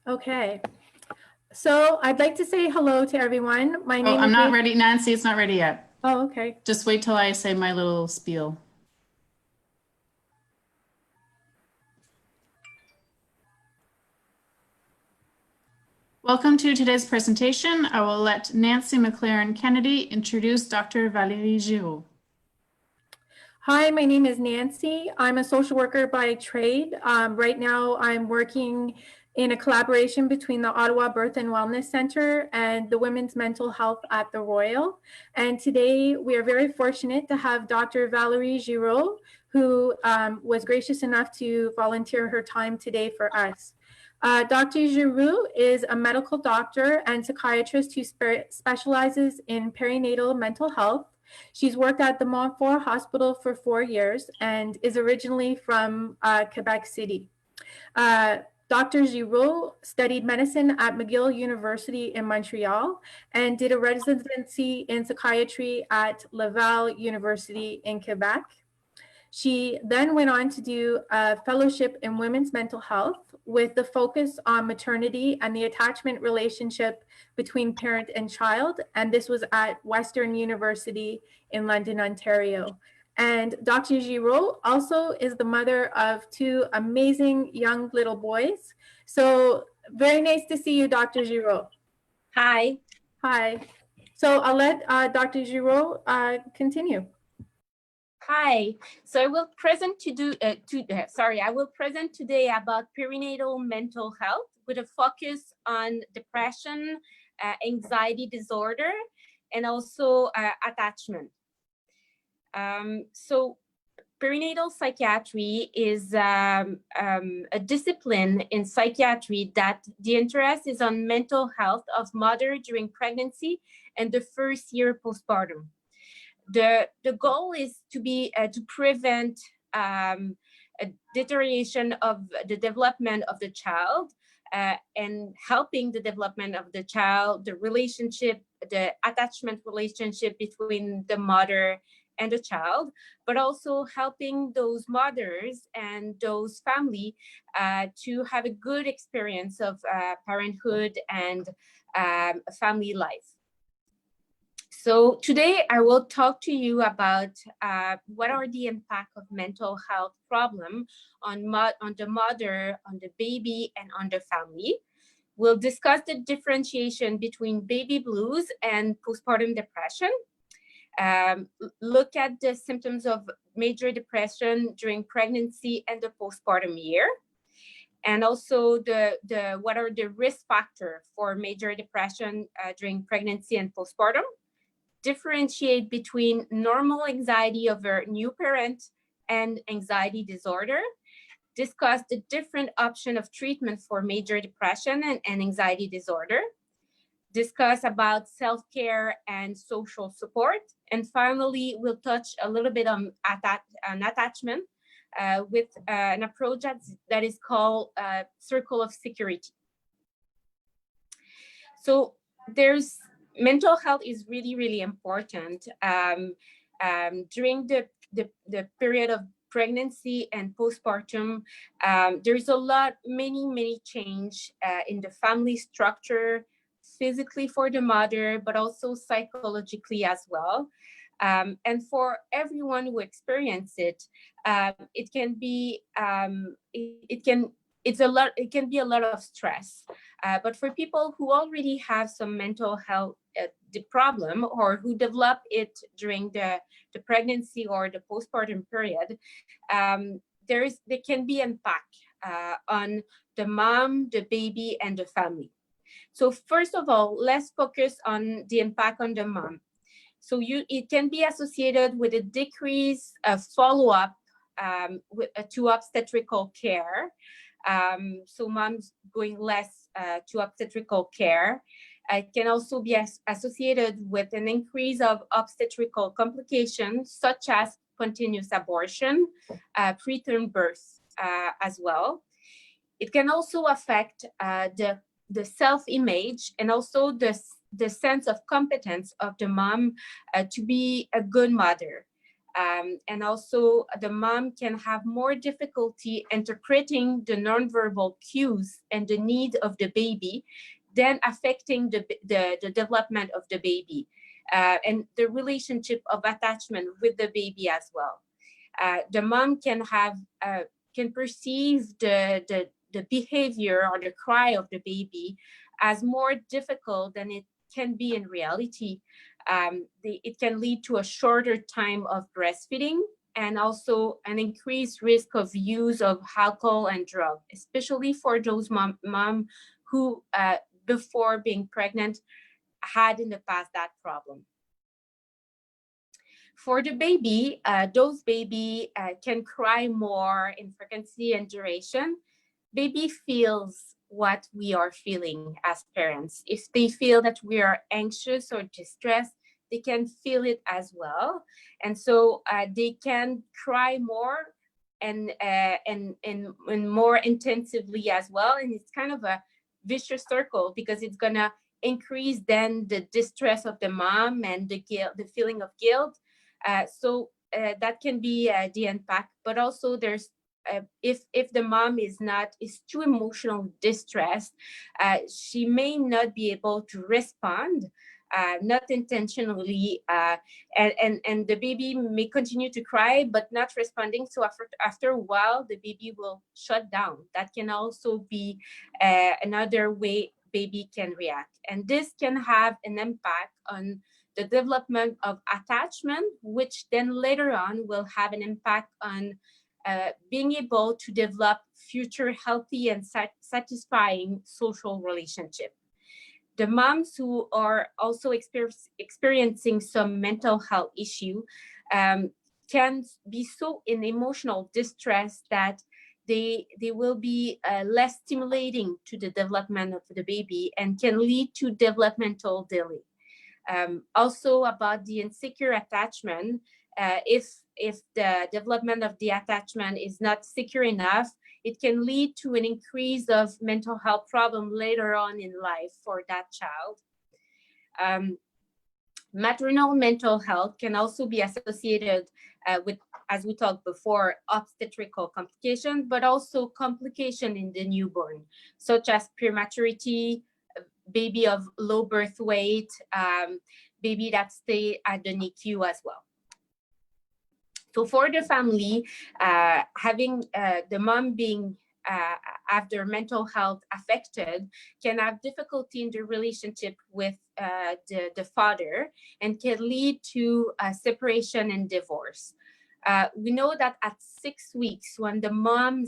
Okay. So I'd like to say hello to everyone. My name I'm is not ready. Nancy, it's not ready yet. Oh, okay. Just wait till I say my little spiel. Welcome to today's presentation. I will let Nancy McLaren Kennedy introduce Dr. Valérie Giroux. Hi, my name is Nancy. I'm a social worker by trade. Right now, I'm working in a collaboration between the Ottawa Birth and Wellness Center and the Women's Mental Health at the Royal. And today, we are very fortunate to have Dr. Valérie Giroux, who was gracious enough to volunteer her time today for us. Dr. Giroux is a medical doctor and psychiatrist who specializes in perinatal mental health. She's worked at the Montfort Hospital for 4 years and is originally from Quebec City. Dr. Giroux studied medicine at McGill University in Montreal and did a residency in psychiatry at Laval University in Quebec. She then went on to do a fellowship in women's mental health with the focus on maternity and the attachment relationship between parent and child. And this was at Western University in London, Ontario. And Dr. Giroux also is the mother of 2 amazing young little boys. So very nice to see you, Dr. Giroux. Hi. Hi. So I'll let Dr. Giroux continue. Hi. So I will present I will present today about perinatal mental health with a focus on depression, anxiety disorder, and also attachment. So perinatal psychiatry is a discipline in psychiatry that the interest is on mental health of mother during pregnancy and the first year postpartum. The goal is to prevent a deterioration of the development of the child and helping the development of the child, the relationship, the attachment relationship between the mother and the child, but also helping those mothers and those family to have a good experience of parenthood and family life. So today I will talk to you about what are the impact of mental health problem on the mother, on the baby, and on the family. We'll discuss the differentiation between baby blues and postpartum depression. Look at the symptoms of major depression during pregnancy and the postpartum year. And also what are the risk factors for major depression during pregnancy and postpartum. Differentiate between normal anxiety of a new parent and anxiety disorder. Discuss the different option of treatment for major depression and anxiety disorder. Discuss about self-care and social support. And finally, we'll touch a little bit on attachment with an approach that is called circle of security. So mental health is really, really important. During the period of pregnancy and postpartum, there's many change in the family structure, physically for the mother, but also psychologically as well. And for everyone who experience it, it can be a lot of stress. But for people who already have some mental health the problem or who develop it during the pregnancy or the postpartum period, there can be impact on the mom, the baby, and the family. So first of all, let's focus on the impact on the mom. So it can be associated with a decrease of follow-up to obstetrical care. So moms going less to obstetrical care. It can also be associated with an increase of obstetrical complications such as spontaneous abortion, preterm birth as well. It can also affect the self-image and also the sense of competence of the mom to be a good mother. And also the mom can have more difficulty interpreting the nonverbal cues and the need of the baby, then affecting the development of the baby and the relationship of attachment with the baby as well. The mom can perceive the behavior or the cry of the baby as more difficult than it can be in reality. It can lead to a shorter time of breastfeeding and also an increased risk of use of alcohol and drug, especially for those mom who before being pregnant had in the past that problem. For the baby, those baby can cry more in frequency and duration. Baby feels what we are feeling as parents. If they feel that we are anxious or distressed, they can feel it as well. And so they can cry more and more intensively as well. And it's kind of a vicious circle because it's gonna increase then the distress of the mom and the guilt, the feeling of guilt. So that can be the impact, but also there's if the mom is too emotionally distressed, she may not be able to respond, not intentionally, and the baby may continue to cry but not responding. So after a while, the baby will shut down. That can also be another way baby can react, and this can have an impact on the development of attachment, which then later on will have an impact on being able to develop future healthy and satisfying social relationship. The moms who are also experiencing some mental health issue can be so in emotional distress that they will be less stimulating to the development of the baby and can lead to developmental delay. Also about the insecure attachment, if the development of the attachment is not secure enough, it can lead to an increase of mental health problem later on in life for that child. Maternal mental health can also be associated with, as we talked before, obstetrical complications, but also complication in the newborn, such as prematurity, baby of low birth weight, baby that stay at the NICU as well. So for the family, having the mom being have their mental health affected can have difficulty in the relationship with the father and can lead to separation and divorce. We know that at 6 weeks, when the mom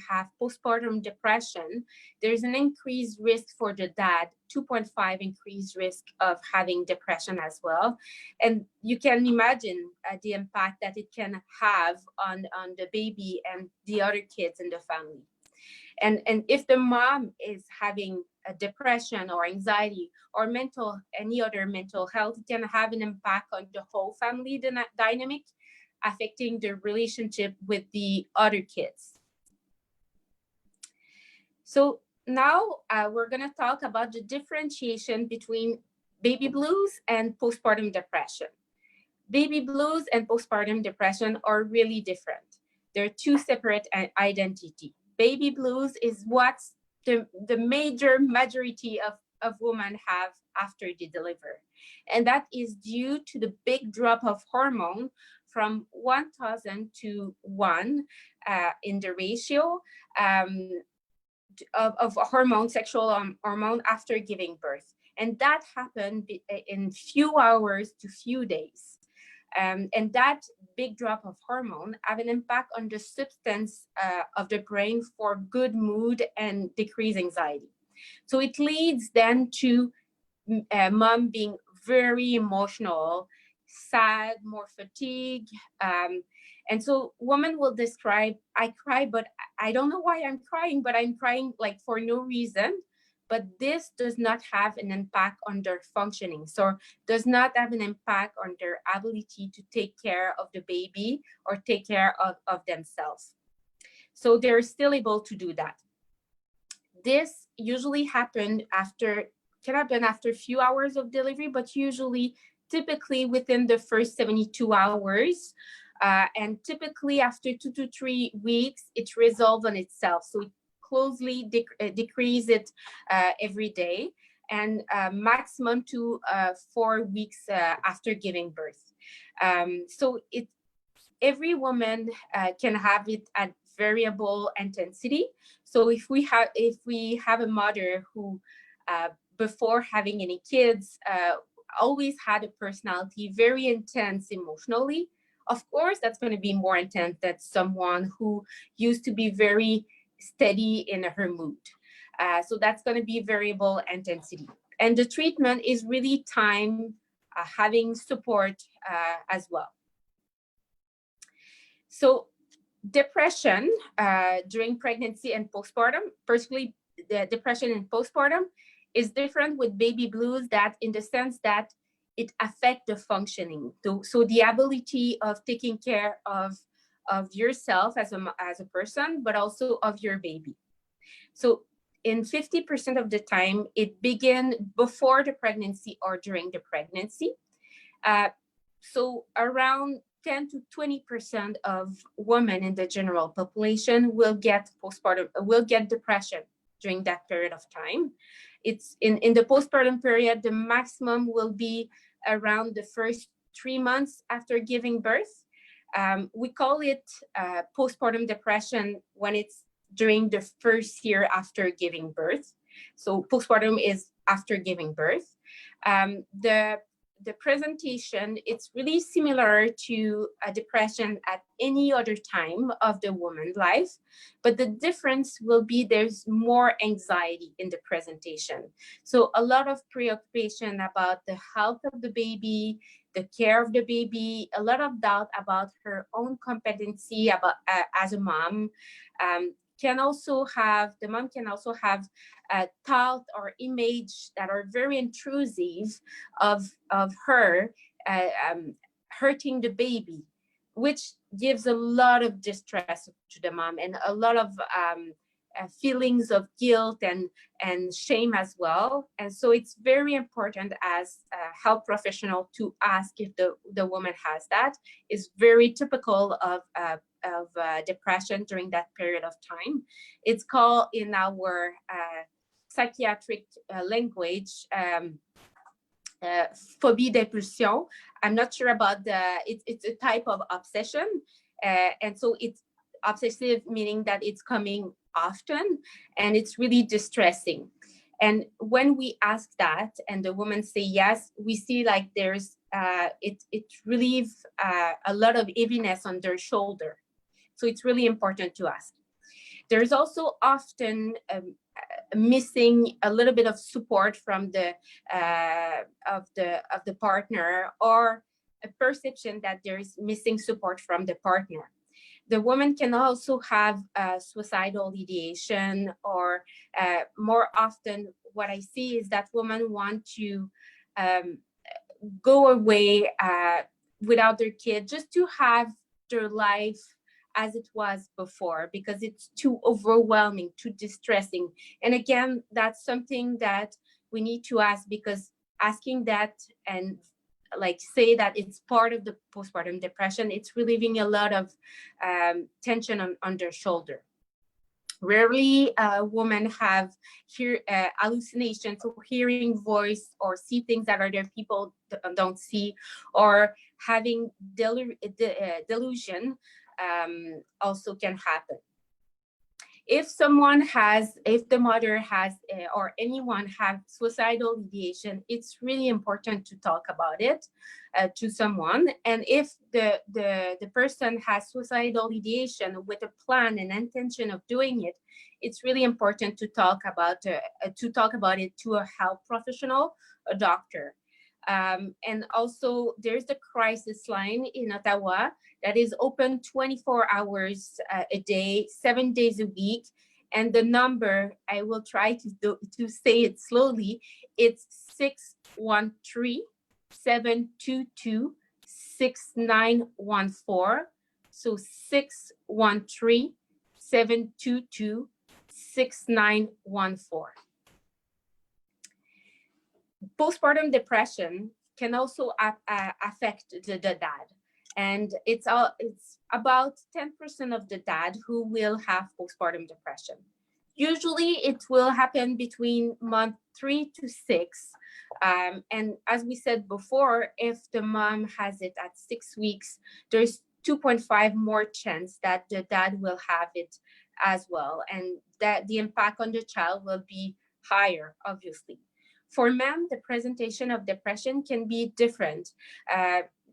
have postpartum depression, there's an increased risk for the dad, 2.5 increased risk of having depression as well. And you can imagine the impact that it can have on the baby and the other kids in the family. And if the mom is having a depression or anxiety or any other mental health, it can have an impact on the whole family dynamic, affecting the relationship with the other kids. So now we're going to talk about the differentiation between baby blues and postpartum depression. Baby blues and postpartum depression are really different. They're two separate identities. Baby blues is what the majority of women have after they deliver. And that is due to the big drop of hormone from 1,000 to 1 in the ratio of hormone, sexual hormone after giving birth. And that happened in few hours to few days. And that big drop of hormone have an impact on the substance of the brain for good mood and decreased anxiety. So it leads then to mom being very emotional, sad, more fatigue. And so women will describe, I cry, but I don't know why I'm crying, but I'm crying like for no reason. But this does not have an impact on their functioning. So does not have an impact on their ability to take care of the baby or take care of themselves. So they're still able to do that. This usually can happen after a few hours of delivery, but usually typically within the first 72 hours. And typically after 2 to 3 weeks, it resolves on itself. So it closely decrease it every day, and maximum to 4 weeks after giving birth. So every woman can have it at variable intensity. So if we have a mother who before having any kids always had a personality very intense emotionally, of course that's going to be more intense than someone who used to be very steady in her mood. So that's going to be variable intensity. And the treatment is really time having support as well. So depression during pregnancy and postpartum, personally, the depression in postpartum is different with baby blues, that in the sense that it affects the functioning. So the ability of taking care of yourself as a person, but also of your baby. So in 50% of the time, it begins before the pregnancy or during the pregnancy. So around 10 to 20% of women in the general population will get depression during that period of time. It's in the postpartum period, the maximum will be around the first 3 months after giving birth. We call it postpartum depression when it's during the first year after giving birth. So postpartum is after giving birth. The presentation, it's really similar to a depression at any other time of the woman's life, but the difference will be there's more anxiety in the presentation. So a lot of preoccupation about the health of the baby, the care of the baby, a lot of doubt about her own competency about as a mom. The mom can also have thought or image that are very intrusive of her hurting the baby, which gives a lot of distress to the mom and a lot of feelings of guilt and shame as well. And so it's very important as a health professional to ask if the woman has that. It's very typical of depression during that period of time. It's called in our psychiatric language Phobia Depression. I'm not sure about it's a type of obsession, and so it's obsessive, meaning that it's coming often and it's really distressing. And when we ask that and the women say yes, we see like there's it relieves a lot of heaviness on their shoulder. So it's really important to ask. There's also often missing a little bit of support from the partner, or a perception that there is missing support from the partner. The woman can also have suicidal ideation, or more often what I see is that women want to go away without their kid, just to have their life as it was before, because it's too overwhelming, too distressing. And again, that's something that we need to ask, because asking that and like say that it's part of the postpartum depression, it's relieving a lot of tension on their shoulder. Rarely women have hallucinations, or hearing voice, or see things that other people don't see, or having delusion also can happen. If the mother has, or anyone have suicidal ideation, it's really important to talk about it to someone. And if the person has suicidal ideation with a plan and intention of doing it, it's really important to talk about it to a health professional, a doctor. And also there's the crisis line in Ottawa that is open 24 hours a day, 7 days a week. And the number, I will try to say it slowly, it's 613-722-6914. So 613-722-6914. Postpartum depression can also affect the dad. And it's about 10% of the dad who will have postpartum depression. Usually it will happen between month 3 to 6. And as we said before, if the mom has it at 6 weeks, there's 2.5 more chance that the dad will have it as well. And that the impact on the child will be higher, obviously. For men, the presentation of depression can be different.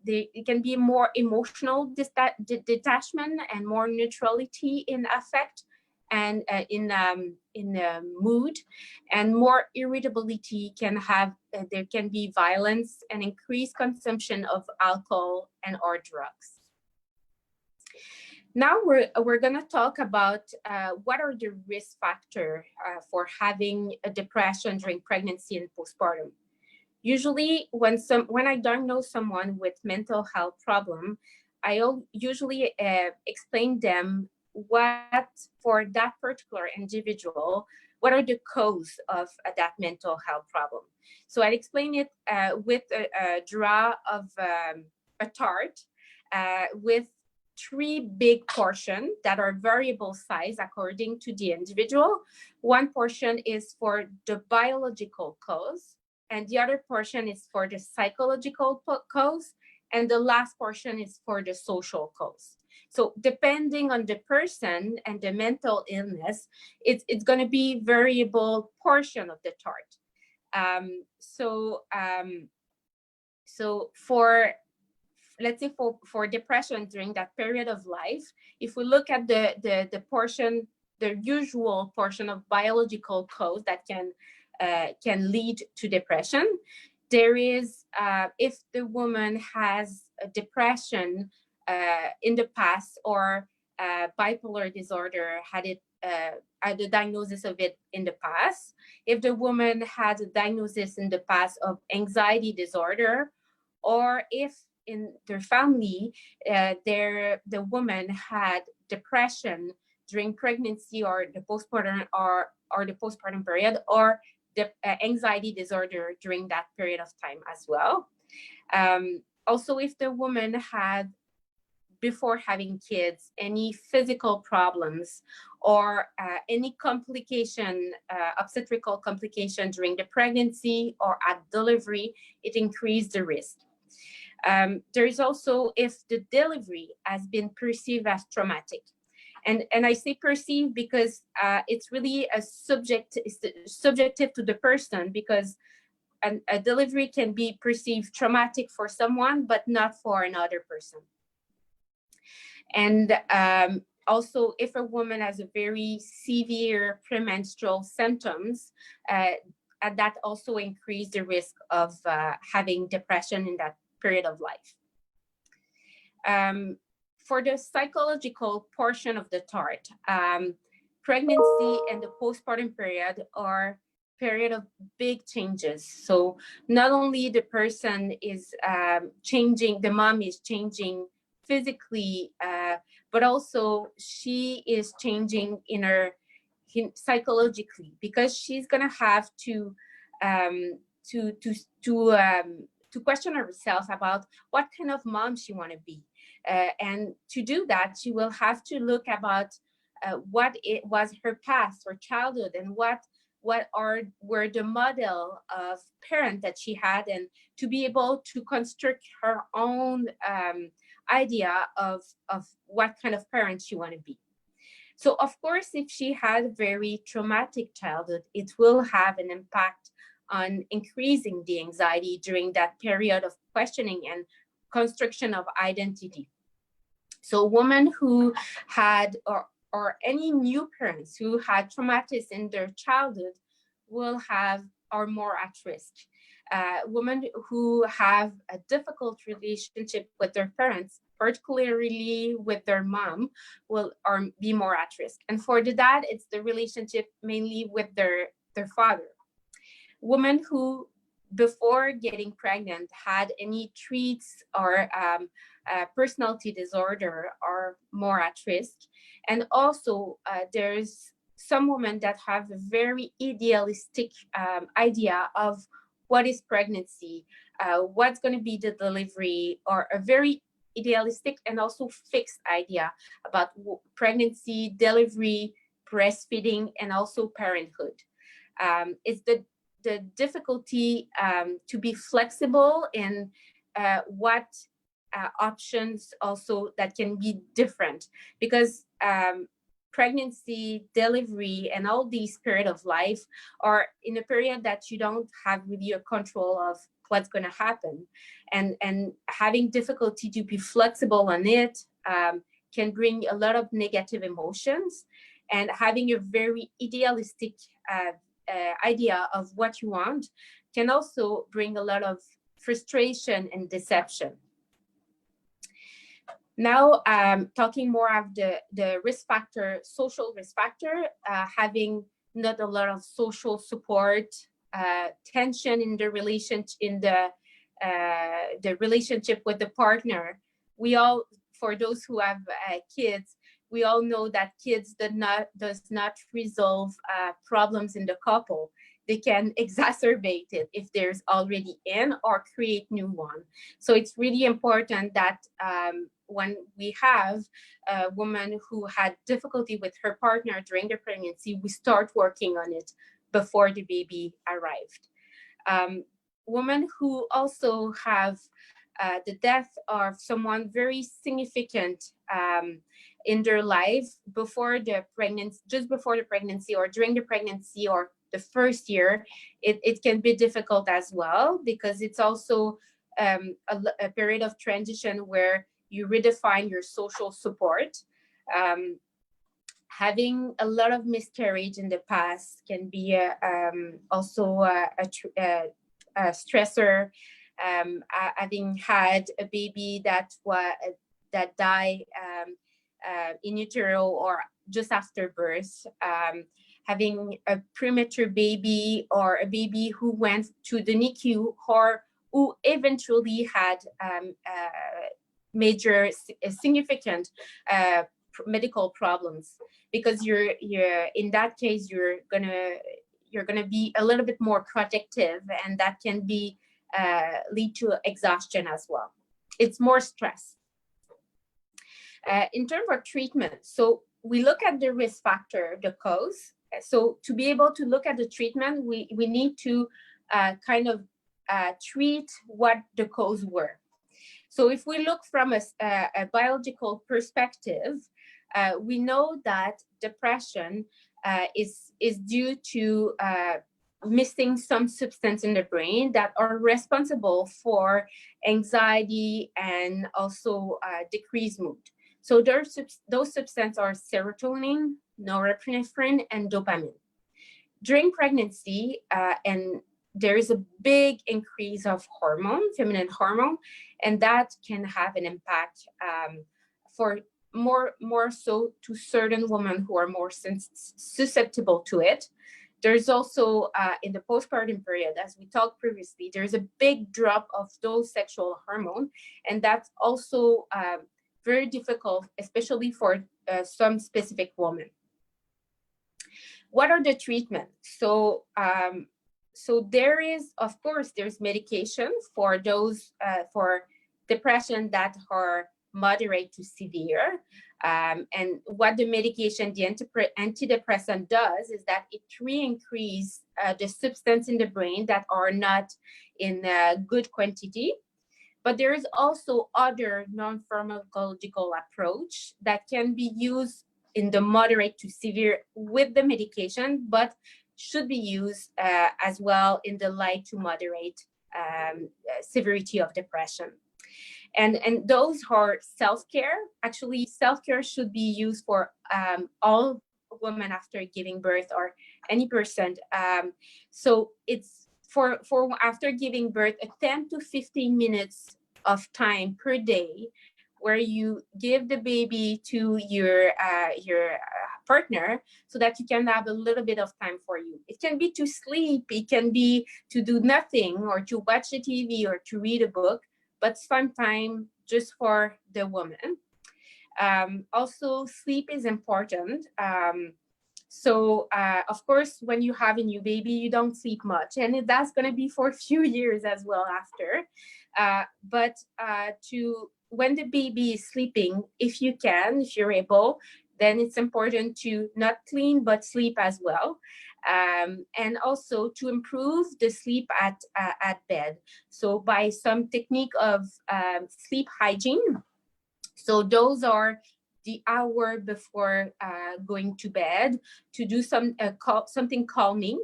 It can be more emotional detachment and more neutrality in affect and in mood, and more irritability can have, there can be violence and increased consumption of alcohol and or drugs. Now we're going to talk about what are the risk factors for having a depression during pregnancy and postpartum. Usually when I diagnose someone with mental health problem, I usually explain them what, for that particular individual, what are the causes of that mental health problem. So I explain it with a draw of a chart with 3 big portions that are variable size according to the individual. One portion is for the biological cause, and the other portion is for the psychological cause, and the last portion is for the social cause. So depending on the person and the mental illness, it's going to be variable portion of the chart. So for, let's say for depression during that period of life, if we look at the portion, the usual portion of biological cause that can lead to depression, there is, if the woman has a depression in the past, or bipolar disorder, had the diagnosis of it in the past, if the woman had a diagnosis in the past of anxiety disorder, or if in their family the woman had depression during pregnancy or the postpartum or the postpartum period, or the anxiety disorder during that period of time as well. Also, if the woman had, before having kids, any physical problems or any complication, obstetrical complication during the pregnancy or at delivery, it increased the risk. There is also if the delivery has been perceived as traumatic. And I say perceived because it's really subjective to the person, because a delivery can be perceived traumatic for someone, but not for another person. And also, if a woman has a very severe premenstrual symptoms, that also increase the risk of having depression in that period of life. For the psychological portion of the chart, pregnancy and the postpartum period are period of big changes. So not only the person is changing, the mom is changing physically, but also she is changing psychologically, because she's gonna have to question herself about what kind of mom she want to be. And to do that, she will have to look about what it was her past or childhood, and what were the model of parent that she had, and to be able to construct her own idea of what kind of parent she want to be. So of course, if she had a very traumatic childhood, it will have an impact on increasing the anxiety during that period of questioning and construction of identity. So women who had, or any new parents who had traumatism in their childhood are more at risk. Women who have a difficult relationship with their parents, particularly with their mom, will be more at risk. And for the dad, it's the relationship mainly with their father. Women who, before getting pregnant, had any traits or personality disorder are more at risk. And also, there's some women that have a very idealistic idea of what is pregnancy, what's going to be the delivery, or a very idealistic and also fixed idea about pregnancy, delivery, breastfeeding, and also parenthood. It's the difficulty to be flexible in what options also that can be different, because pregnancy, delivery, and all these period of life are in a period that you don't have really a control of what's going to happen, and having difficulty to be flexible on it can bring a lot of negative emotions, and having a very idealistic idea of what you want can also bring a lot of frustration and deception. Now, talking more of the risk factor, social risk factor, having not a lot of social support, tension in the relationship with the partner. We all, for those who have kids, we all know that kids does not resolve problems in the couple. They can exacerbate it if there's already in, or create new one. So it's really important that when we have a woman who had difficulty with her partner during the pregnancy, we start working on it before the baby arrived. Women who also have the death of someone very significant in their life before the pregnancy, just before the pregnancy, or during the pregnancy, or the first year, it can be difficult as well, because it's also a period of transition where you redefine your social support. Having a lot of miscarriage in the past can be also a stressor. Having had a baby that died in utero or just after birth, having a premature baby, or a baby who went to the NICU, or who eventually had major significant medical problems, because you're in that case you're gonna be a little bit more protective, and that can be lead to exhaustion as well. It's more stress. In terms of treatment, so we look at the risk factor, the cause. So to be able to look at the treatment, we need to kind of treat what the cause were. So if we look from a biological perspective, we know that depression is due to missing some substance in the brain that are responsible for anxiety and also decreased mood. So those substances are serotonin, norepinephrine, and dopamine. During pregnancy, and there is a big increase of hormone, feminine hormone, and that can have an impact for more so to certain women who are more susceptible to it. There's also in the postpartum period, as we talked previously, there's a big drop of those sexual hormone, and that's also very difficult, especially for some specific women. What are the treatments? So there is, of course, there's medication for those for depression that are moderate to severe. And what the medication, the antidepressant does is that it re-increases the substance in the brain that are not in good quantity. But there is also other non-pharmacological approach that can be used in the moderate to severe with the medication, but should be used as well in the light to moderate severity of depression. And those are self-care. Actually, self-care should be used for all women after giving birth, or any person. So it's for after giving birth, a 10 to 15 minutes of time per day where you give the baby to your partner, so that you can have a little bit of time for you. It can be to sleep, it can be to do nothing, or to watch a TV, or to read a book, but some time just for the woman. Also, sleep is important. So of course, when you have a new baby, you don't sleep much, and that's going to be for a few years as well after. But when the baby is sleeping, if you're able, then it's important to not clean but sleep as well, and also to improve the sleep at bed. So by some technique of sleep hygiene. So those are the hour before going to bed, to do something calming,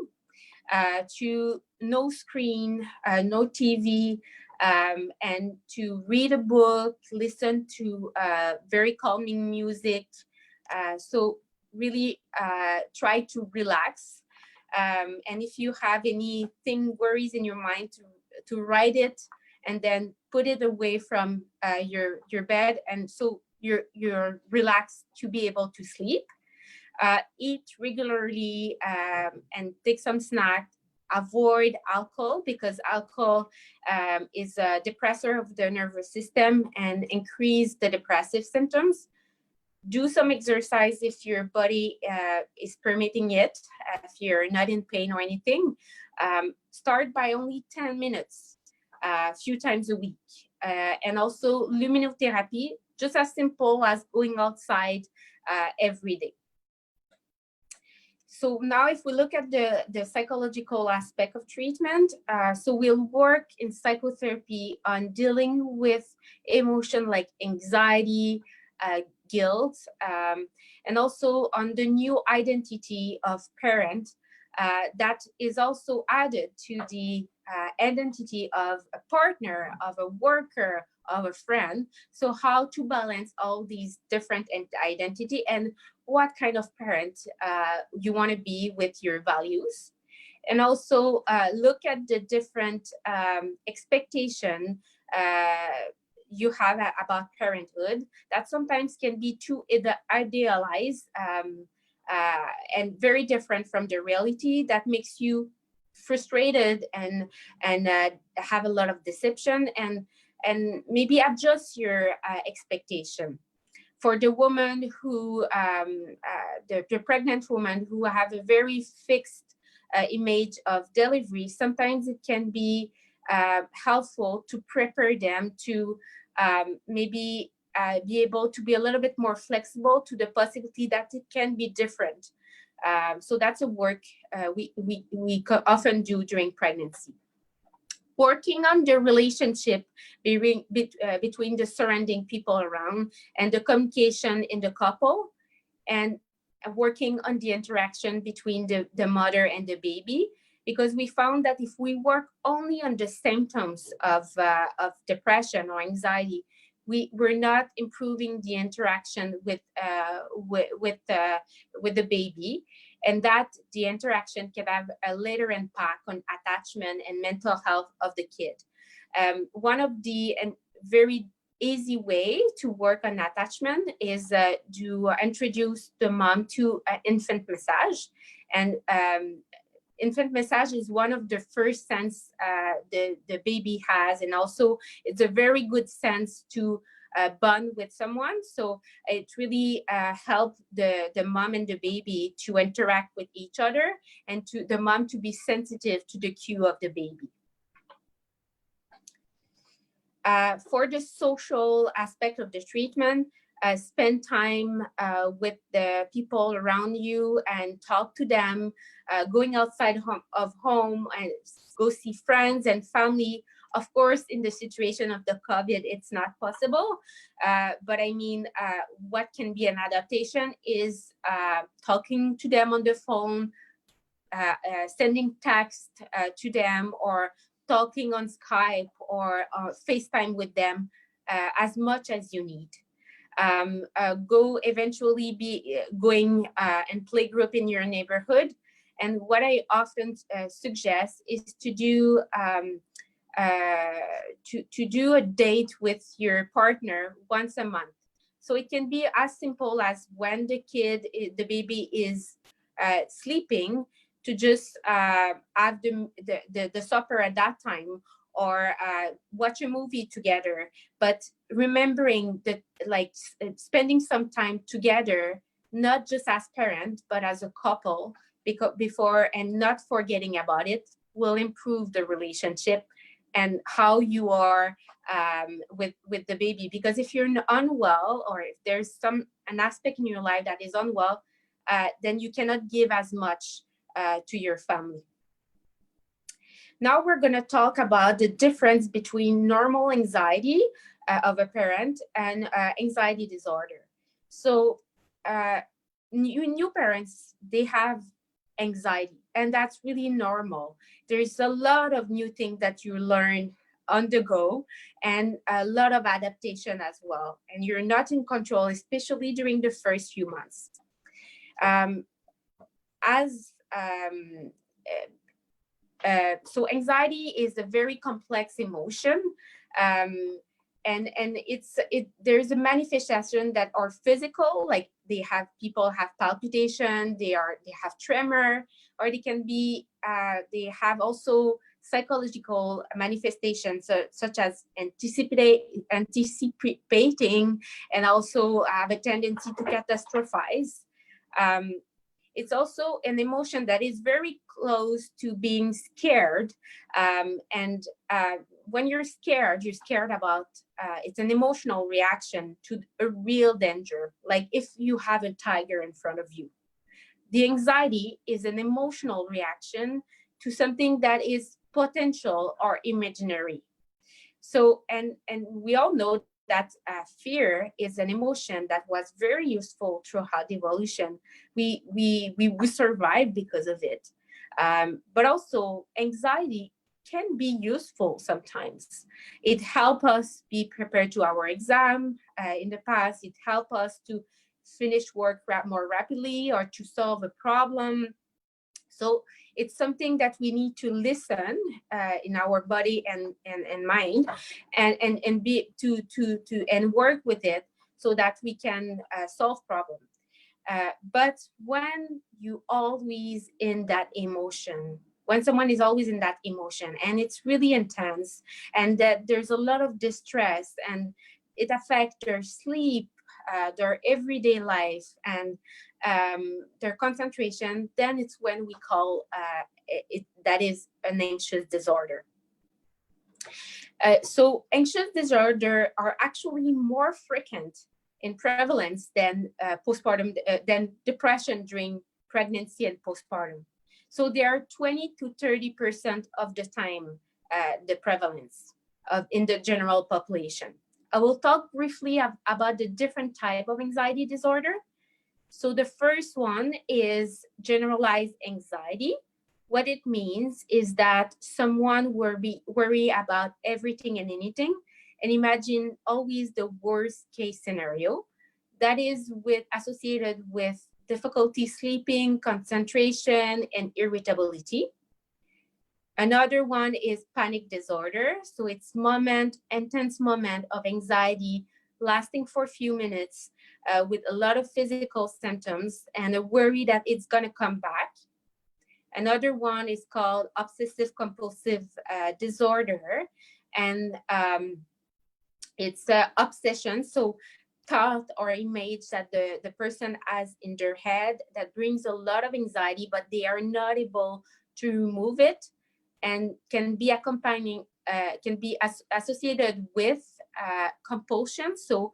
to no screen, no TV, and to read a book, listen to very calming music. So really try to relax. And if you have anything worries in your mind, to write it and then put it away from your bed, and so you're relaxed to be able to sleep. Eat regularly and take some snack. Avoid alcohol, because alcohol is a depressor of the nervous system and increase the depressive symptoms. Do some exercise if your body is permitting it, if you're not in pain or anything. Start by only 10 minutes, a few times a week. And also luminotherapy, just as simple as going outside every day. So now if we look at the psychological aspect of treatment, so we'll work in psychotherapy on dealing with emotion like anxiety, guilt, and also on the new identity of parent that is also added to the identity of a partner, of a worker, of a friend. So how to balance all these different identity and what kind of parent you want to be with your values. And also look at the different expectation you have about parenthood that sometimes can be too idealized and very different from the reality, that makes you frustrated and have a lot of deception, and maybe adjust your expectation. For the woman who, the pregnant woman who have a very fixed image of delivery, sometimes it can be helpful to prepare them to maybe be able to be a little bit more flexible to the possibility that it can be different. So that's a work we often do during pregnancy. Working on the relationship between the surrounding people around and the communication in the couple, and working on the interaction between the mother and the baby, because we found that if we work only on the symptoms of depression or anxiety, we're not improving the interaction with the baby, and that the interaction can have a later impact on attachment and mental health of the kid. One of the very easy way to work on attachment is to introduce the mom to infant massage. And infant massage is one of the first sense the baby has, and also it's a very good sense to bond with someone. So it really helps the mom and the baby to interact with each other, and to the mom to be sensitive to the cue of the baby. For the social aspect of the treatment, spend time with the people around you and talk to them, going outside of home and go see friends and family. Of course, in the situation of the COVID, it's not possible. But I mean, what can be an adaptation is talking to them on the phone, sending text to them, or talking on Skype or FaceTime with them as much as you need. Go eventually be going and play group in your neighborhood. And what I often suggest is to do a date with your partner once a month. So it can be as simple as when the baby is sleeping, to just have the supper at that time, or watch a movie together. But remembering that, like, spending some time together, not just as parent, but as a couple, because before, and not forgetting about it, will improve the relationship and how you are with the baby. Because if you're unwell, or if there's an aspect in your life that is unwell, then you cannot give as much to your family. Now we're going to talk about the difference between normal anxiety of a parent and anxiety disorder. So new parents, they have anxiety, and that's really normal. There's a lot of new things that you learn on the go, and a lot of adaptation as well. And you're not in control, especially during the first few months. So anxiety is a very complex emotion, and there's a manifestation that are physical, like people have palpitation, they have tremor, or they can be they have also psychological manifestations such as anticipating, and also have a tendency to catastrophize. It's also an emotion that is very close to being scared. When you're scared about, it's an emotional reaction to a real danger, like if you have a tiger in front of you. The anxiety is an emotional reaction to something that is potential or imaginary. So, and we all know that fear is an emotion that was very useful throughout evolution. We survived because of it. But also anxiety can be useful sometimes. It helps us be prepared to our exam. In the past, it helped us to finish work more rapidly or to solve a problem. So it's something that we need to listen in our body and mind, and be and work with it so that we can solve problems. But when you always in that emotion, when someone is always in that emotion and it's really intense, and that there's a lot of distress, and it affects their sleep, their everyday life, and their concentration, then it's when we call that is an anxious disorder. So anxious disorder are actually more frequent in prevalence than than depression during pregnancy and postpartum. So they are 20 to 30% of the time the prevalence in the general population. I will talk briefly about the different type of anxiety disorder. So the first one is generalized anxiety. What it means is that someone worry about everything and anything, and imagine always the worst case scenario. That is associated with difficulty sleeping, concentration, and irritability. Another one is panic disorder. So it's intense moment of anxiety lasting for a few minutes, with a lot of physical symptoms and a worry that it's going to come back. Another one is called obsessive compulsive disorder, and it's obsession. So thought or image that the person has in their head that brings a lot of anxiety, but they are not able to remove it, and can be associated with compulsion. So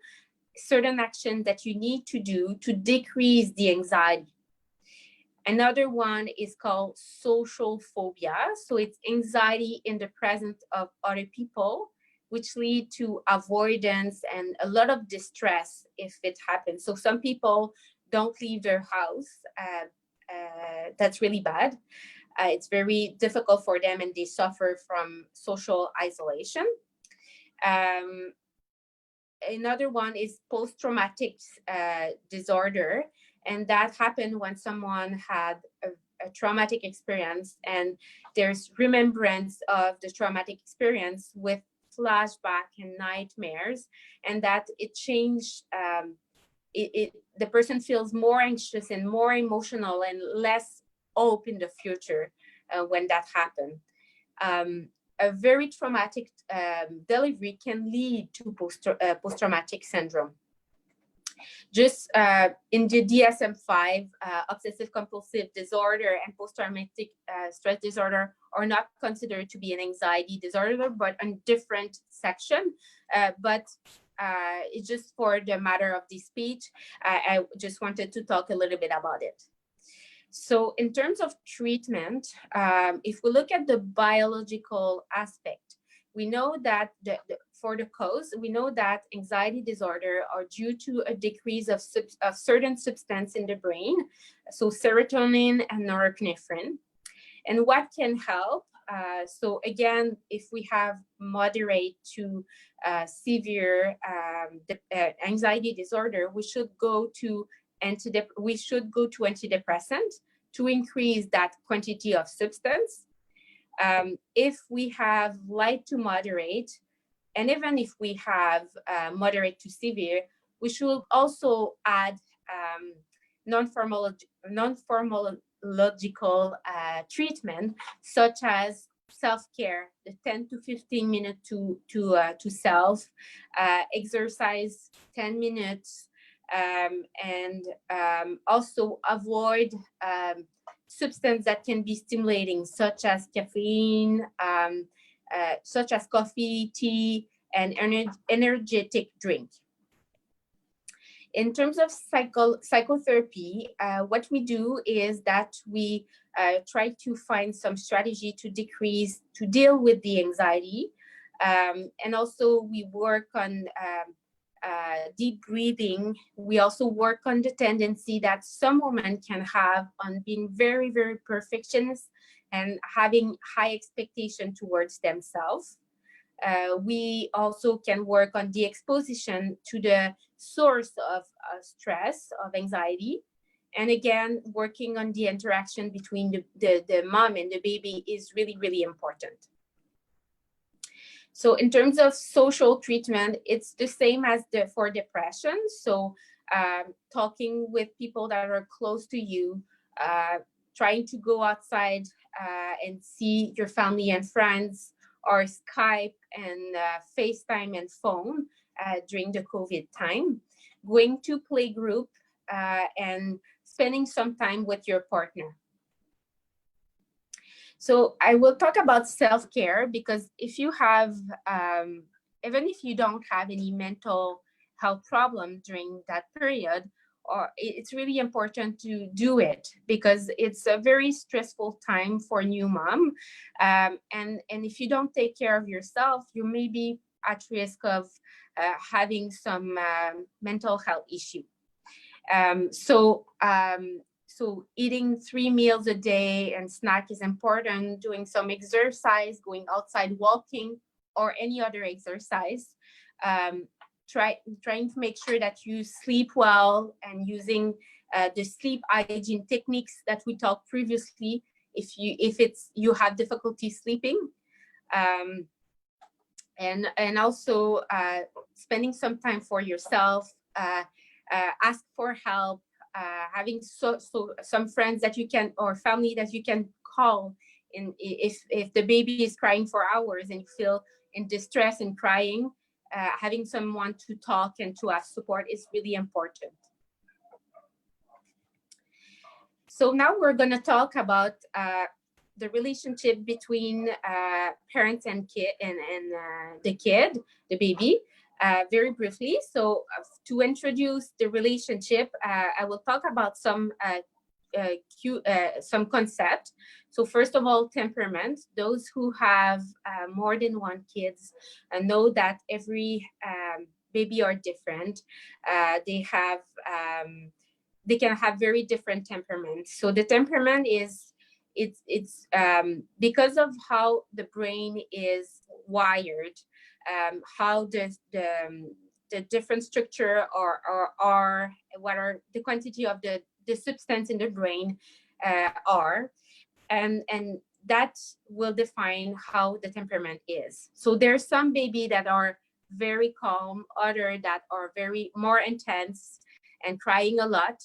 certain action that you need to do to decrease the anxiety. Another one is called social phobia. So it's anxiety in the presence of other people, which lead to avoidance and a lot of distress if it happens. So some people don't leave their house. That's really bad. It's very difficult for them, and they suffer from social isolation. Another one is post-traumatic disorder, and that happened when someone had a traumatic experience, and there's remembrance of the traumatic experience with flashback and nightmares, and that it changed. The person feels more anxious and more emotional and less hope in the future when that happened. A very traumatic delivery can lead to post-traumatic syndrome. Just in the DSM-5, obsessive compulsive disorder and post-traumatic stress disorder are not considered to be an anxiety disorder, but a different section. But it's just for the matter of this speech, I just wanted to talk a little bit about it. So in terms of treatment, if we look at the biological aspect, we know that for the cause, we know that anxiety disorder are due to a decrease of certain substance in the brain, so serotonin and norepinephrine. And what can help? So again, if we have moderate to severe anxiety disorder, we should go to antidepressant to increase that quantity of substance. If we have light to moderate, and even if we have moderate to severe, we should also add non-pharmacological treatment, such as self-care, the 10 to 15 minutes to self, exercise 10 minutes, and also avoid substances that can be stimulating, such as caffeine, such as coffee, tea, and energetic drink. In terms of psychotherapy, what we do is that we try to find some strategy to deal with the anxiety. And also we work on deep breathing. We also work on the tendency that some women can have on being very, very perfectionist and having high expectation towards themselves. We also can work on the exposition to the source of stress, of anxiety. And again, working on the interaction between the mom and the baby is really, really important. So in terms of social treatment, it's the same as for depression. So talking with people that are close to you, trying to go outside and see your family and friends, or Skype and FaceTime and phone during the COVID time, going to play group and spending some time with your partner. So I will talk about self-care, because if you have, even if you don't have any mental health problem during that period, or it's really important to do it, because it's a very stressful time for a new mom. And if you don't take care of yourself, you may be at risk of having some mental health issue. So eating 3 meals a day and snack is important, doing some exercise, going outside walking, or any other exercise. Trying to make sure that you sleep well, and using the sleep hygiene techniques that we talked previously if you have difficulty sleeping. And also spending some time for yourself, ask for help, having some friends that you can, or family that you can call if the baby is crying for hours and you feel in distress and crying. Having someone to talk and to have support is really important. So now we're going to talk about the relationship between parents and kid and the kid, the baby, very briefly. So to introduce the relationship, I will talk about some concept. So first of all, temperament. Those who have more than one kids know that every baby are different. They can have very different temperaments. So the temperament is because of how the brain is wired, how the different structure or what are the quantity of the substance in the brain are, and that will define how the temperament is. So there's some baby that are very calm, other that are very more intense and crying a lot.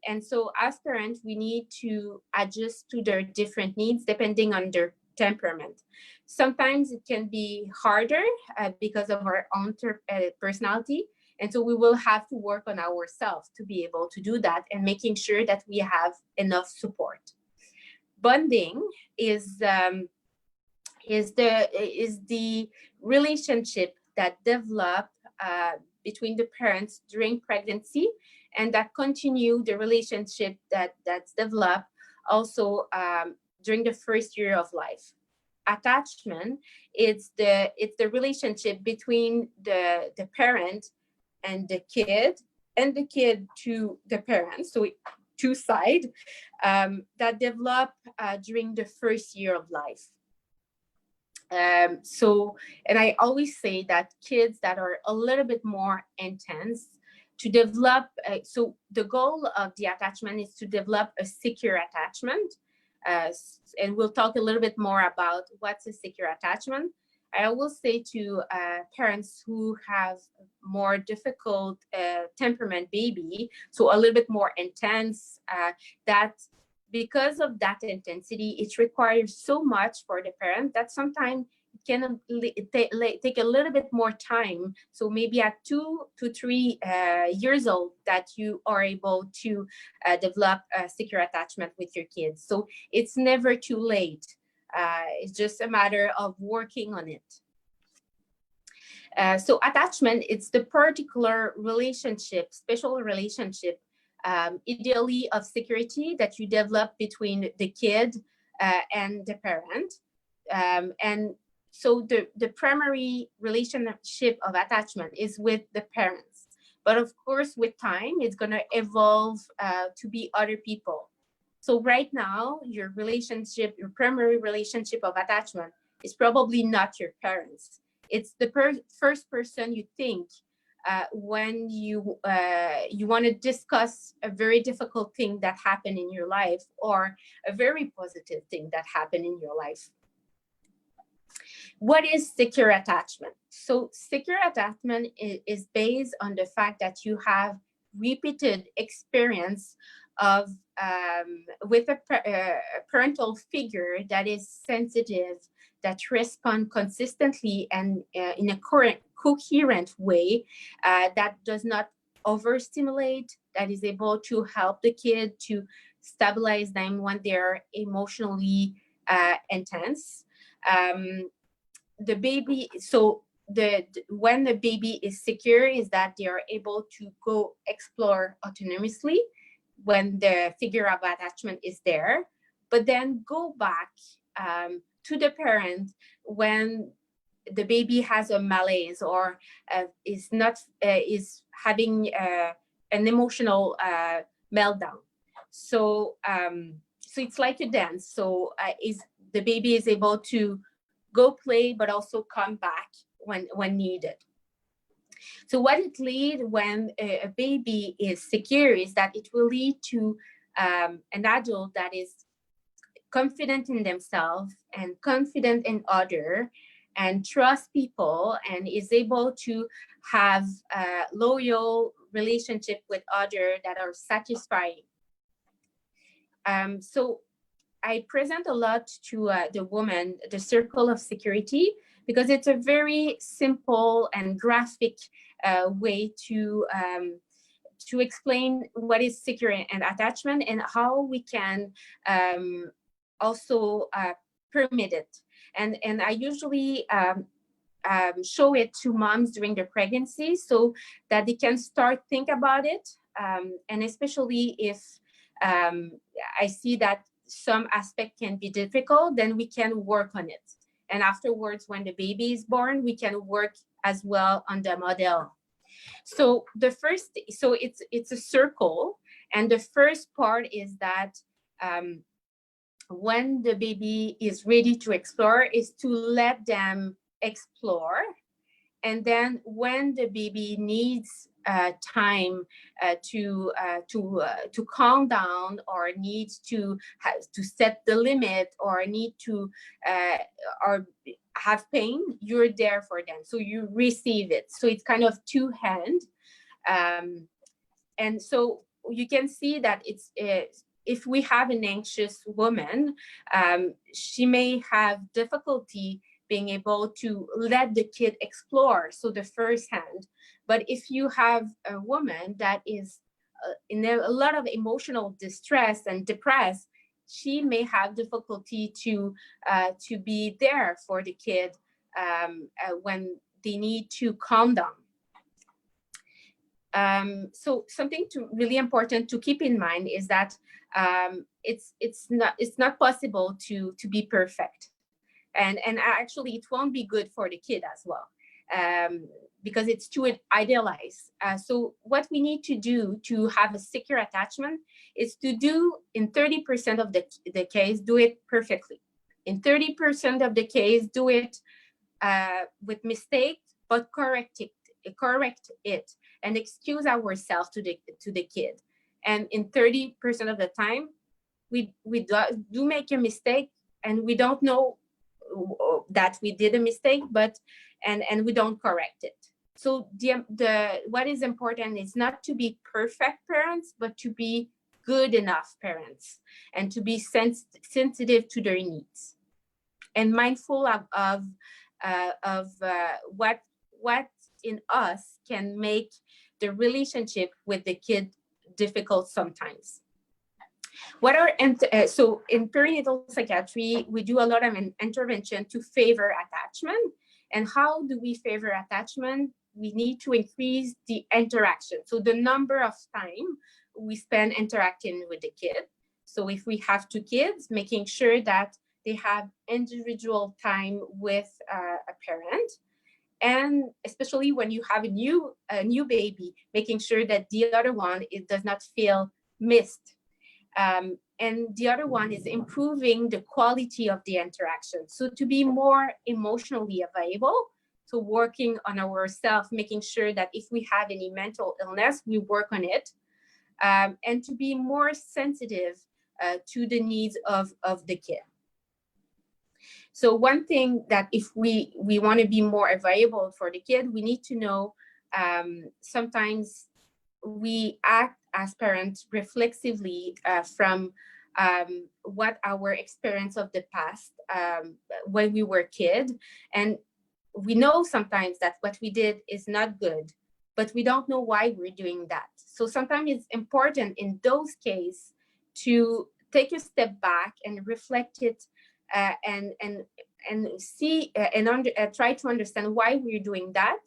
And so as parents, we need to adjust to their different needs depending on their temperament. Sometimes it can be harder because of our own personality. And so we will have to work on ourselves to be able to do that, and making sure that we have enough support. Bonding is the relationship that develop between the parents during pregnancy, and that continue the relationship that's developed also during the first year of life. Attachment, it's the relationship between the parent and the kid to the parents, so two sides that develop during the first year of life. And I always say that kids that are a little bit more intense to develop, so the goal of the attachment is to develop a secure attachment. And we'll talk a little bit more about what's a secure attachment. I will say to parents who have more difficult temperament baby, so a little bit more intense, that because of that intensity, it requires so much for the parent that sometimes it can take a little bit more time. So maybe at 2 to 3 years old that you are able to develop a secure attachment with your kids. So it's never too late. It's just a matter of working on it. So attachment, it's the particular relationship, special relationship, ideally of security that you develop between the kid and the parent. And so the primary relationship of attachment is with the parents. But of course, with time, it's going to evolve to be other people. So right now, your relationship, your primary relationship of attachment is probably not your parents. It's the first person you think when you want to discuss a very difficult thing that happened in your life, or a very positive thing that happened in your life. What is secure attachment? So secure attachment is based on the fact that you have repeated experience of with a parental figure that is sensitive, that respond consistently and in a coherent way, that does not overstimulate, that is able to help the kid to stabilize them when they're emotionally intense. The baby, so when the baby is secure, is that they are able to go explore autonomously when the figure of attachment is there, but then go back to the parent when the baby has a malaise or is having an emotional meltdown. So it's like a dance. So the baby is able to go play, but also come back when needed. So what it leads when a baby is secure is that it will lead to an adult that is confident in themselves and confident in others and trust people and is able to have a loyal relationship with others that are satisfying. So I present a lot to the woman, the circle of security, because it's a very simple and graphic way to explain what is secure and attachment and how we can also permit it. And I usually show it to moms during their pregnancy so that they can start think about it. And especially if I see that some aspect can be difficult, then we can work on it. And afterwards, when the baby is born, we can work as well on the model. So it's a circle. And the first part is that when the baby is ready to explore, is to let them explore. And then when the baby needs time to calm down, or needs to set the limit, or need to or have pain, you're there for them. So you receive it. So it's kind of two-hand. And so you can see that it's if we have an anxious woman, she may have difficulty being able to let the kid explore, so the first hand. But if you have a woman that is in a lot of emotional distress and depressed, she may have difficulty to be there for the kid when they need to calm down. So something really important to keep in mind is that it's not possible to be perfect, and actually it won't be good for the kid as well, because it's too idealized. So what we need to do to have a secure attachment is to do, in 30% of the case, do it perfectly. In 30% of the case, do it with mistake, but correct it and excuse ourselves to the kid. And in 30% of the time, we do make a mistake, and we don't know that we did a mistake, but and we don't correct it. So the what is important is not to be perfect parents, but to be good enough parents, and to be sensitive to their needs, and mindful of what in us can make the relationship with the kid difficult sometimes. So in perinatal psychiatry, we do a lot of intervention to favor attachment. And how do we favor attachment? We need to increase the interaction. So the number of time we spend interacting with the kid. So if we have 2 kids, making sure that they have individual time with a parent. And especially when you have a new baby, making sure that the other one, it does not feel missed. And the other one is improving the quality of the interaction. So to be more emotionally available, so working on ourselves, making sure that if we have any mental illness, we work on it, and to be more sensitive to the needs of the kid. So one thing that if we want to be more available for the kid, we need to know sometimes we act as parents reflexively from what our experience of the past when we were kid. And we know sometimes that what we did is not good, but we don't know why we're doing that. So sometimes it's important in those cases to take a step back and reflect it, and see and try to understand why we're doing that,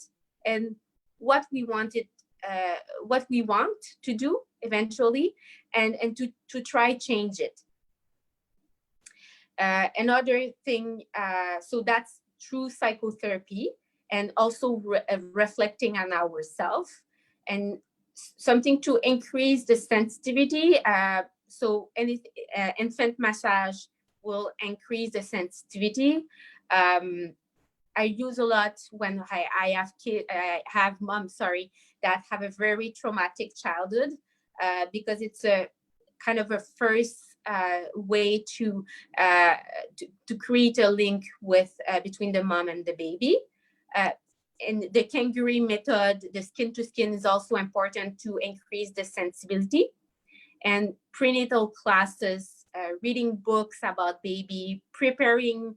and what we want to do eventually, and to try change it. Another thing, so that's through psychotherapy, and also reflecting on ourselves, and something to increase the sensitivity. So infant massage will increase the sensitivity. I use a lot when I have moms, that have a very traumatic childhood, because it's a kind of a first way to create a link with between the mom and the baby. And the kangaroo method, the skin to skin, is also important to increase the sensibility. And prenatal classes, reading books about baby, preparing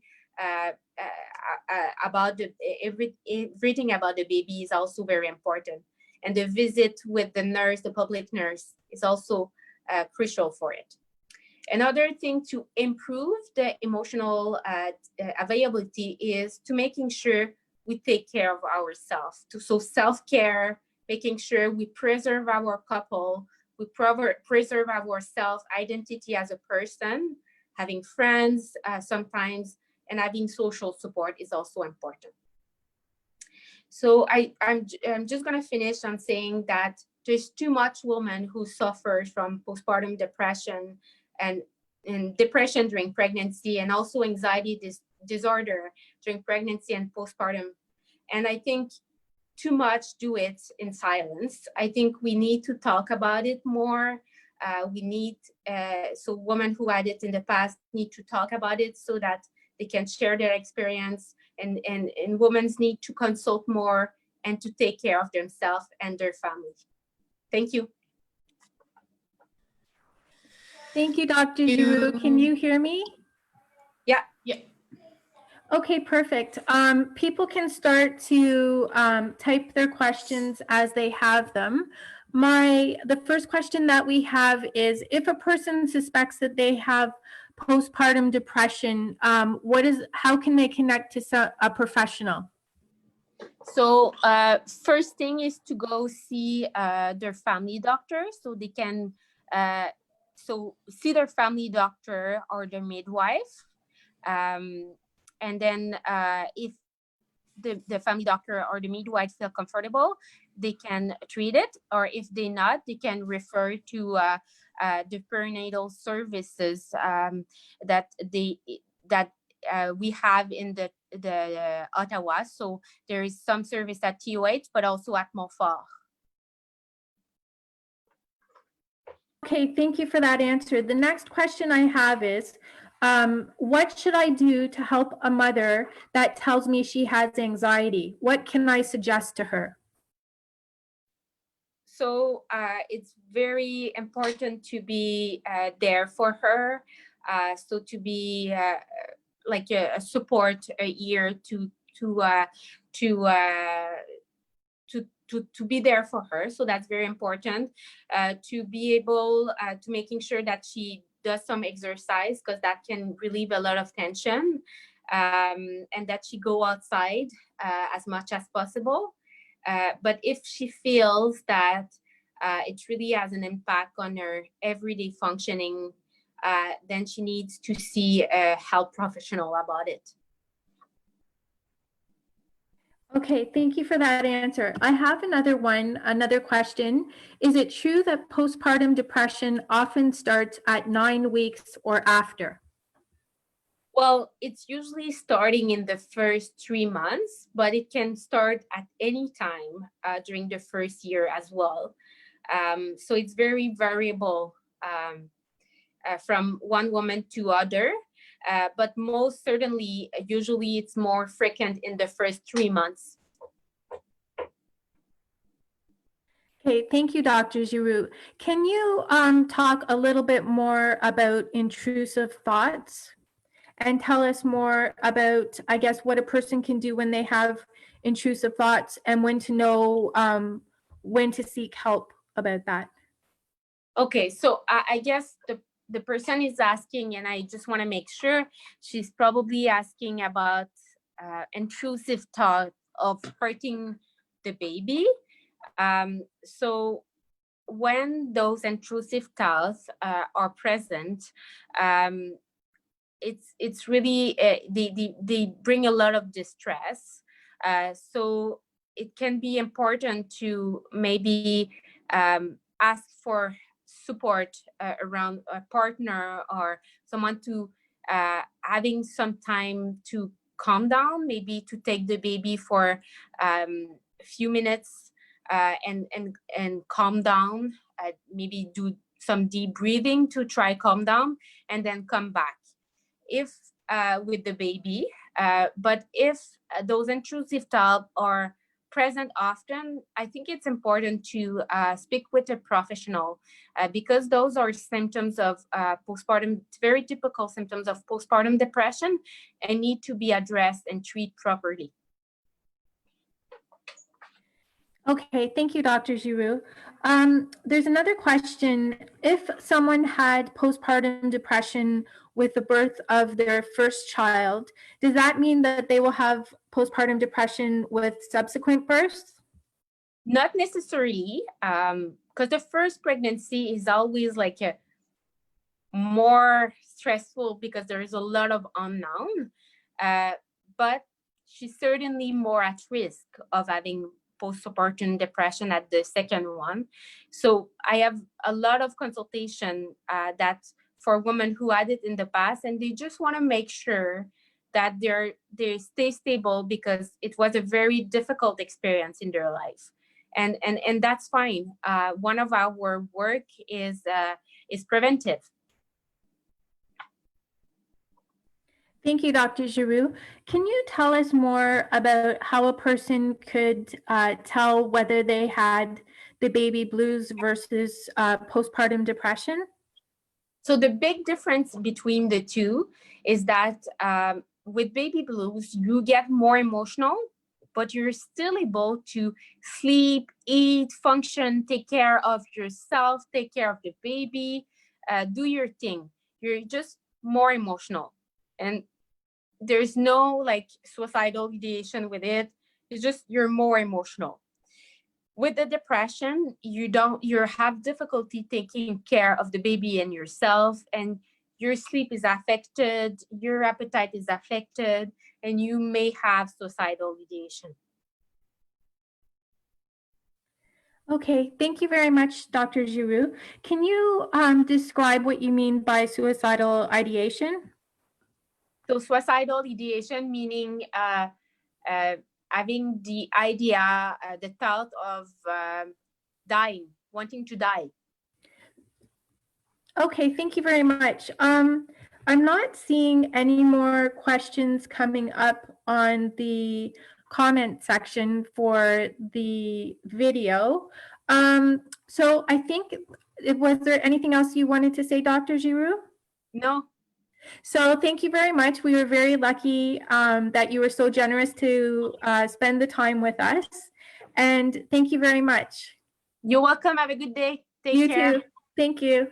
about everything about the baby is also very important. And the visit with the nurse, the public nurse, is also crucial for it. Another thing to improve the emotional availability is to making sure we take care of ourselves. So self-care, making sure we preserve our couple, we preserve our self-identity as a person, having friends sometimes, and having social support is also important. So I'm just going to finish on saying that there's too much women who suffer from postpartum depression and depression during pregnancy, and also anxiety disorder during pregnancy and postpartum. And I think too much do it in silence. I think we need to talk about it more. We need, so women who had it in the past need to talk about it so that they can share their experience, and women need to consult more and to take care of themselves and their family. Thank you. Thank you, Dr. Giroux. Can you hear me? Yeah. Yeah. Okay, perfect. People can start to type their questions as they have them. The first question that we have is, if a person suspects that they have postpartum depression, how can they connect to a professional? So first thing is to go see their family doctor, so they can see their family doctor or their midwife. And then if the family doctor or the midwife feel comfortable, they can treat it, or if they not, they can refer to the perinatal services that we have in the Ottawa. So there is some service at TOH, but also at Montfort. Okay, thank you for that answer. The next question I have is, what should I do to help a mother that tells me she has anxiety? What can I suggest to her? So it's very important to be there for her. So to be like a support ear to be there for her. So that's very important. To be able to making sure that she does some exercise, because that can relieve a lot of tension, and that she go outside as much as possible. But if she feels that it really has an impact on her everyday functioning, then she needs to see a health professional about it. Okay, thank you for that answer. I have another question. Is it true that postpartum depression often starts at 9 weeks or after? Well, it's usually starting in the first 3 months, but it can start at any time during the first year as well. So it's very variable from one woman to other, but most certainly, usually it's more frequent in the first 3 months. Okay, thank you, Dr. Giroux. Can you talk a little bit more about intrusive thoughts and tell us more about, I guess, what a person can do when they have intrusive thoughts and when to know when to seek help about that? Okay, so I guess the person is asking, and I just want to make sure, she's probably asking about intrusive thought of hurting the baby. So when those intrusive thoughts are present, it's really they bring a lot of distress. So it can be important to maybe ask for support around a partner or someone to having some time to calm down, maybe to take the baby for a few minutes and calm down, maybe do some deep breathing to try calm down, and then come back if with the baby. But if those intrusive thoughts are present often, I think it's important to speak with a professional because those are symptoms of postpartum, very typical symptoms of postpartum depression, and need to be addressed and treated properly. Okay, thank you, Dr. Giroux. There's another question. If someone had postpartum depression with the birth of their first child, does that mean that they will have postpartum depression with subsequent births? Not necessarily, because the first pregnancy is always like a more stressful because there is a lot of unknown, but she's certainly more at risk of having postpartum depression at the second one. So I have a lot of consultation that for women who had it in the past, and they just want to make sure that they stay stable because it was a very difficult experience in their life. And that's fine. One of our work is preventive. Thank you, Dr. Giroux. Can you tell us more about how a person could tell whether they had the baby blues versus postpartum depression? So the big difference between the two is that with baby blues, you get more emotional, but you're still able to sleep, eat, function, take care of yourself, take care of the baby, do your thing. You're just more emotional. And there's no like suicidal ideation with it. It's just you're more emotional. With the depression, you have difficulty taking care of the baby and yourself, and your sleep is affected, your appetite is affected, and you may have suicidal ideation. Okay, thank you very much, Dr. Giroux. Can you describe what you mean by suicidal ideation? So suicidal ideation meaning having the idea, the thought of dying, wanting to die. Okay, thank you very much. I'm not seeing any more questions coming up on the comment section for the video. So I think, was there anything else you wanted to say, Dr. Giroux? No. So thank you very much. We were very lucky that you were so generous to spend the time with us. And thank you very much. You're welcome. Have a good day. Take You care. too. Thank you.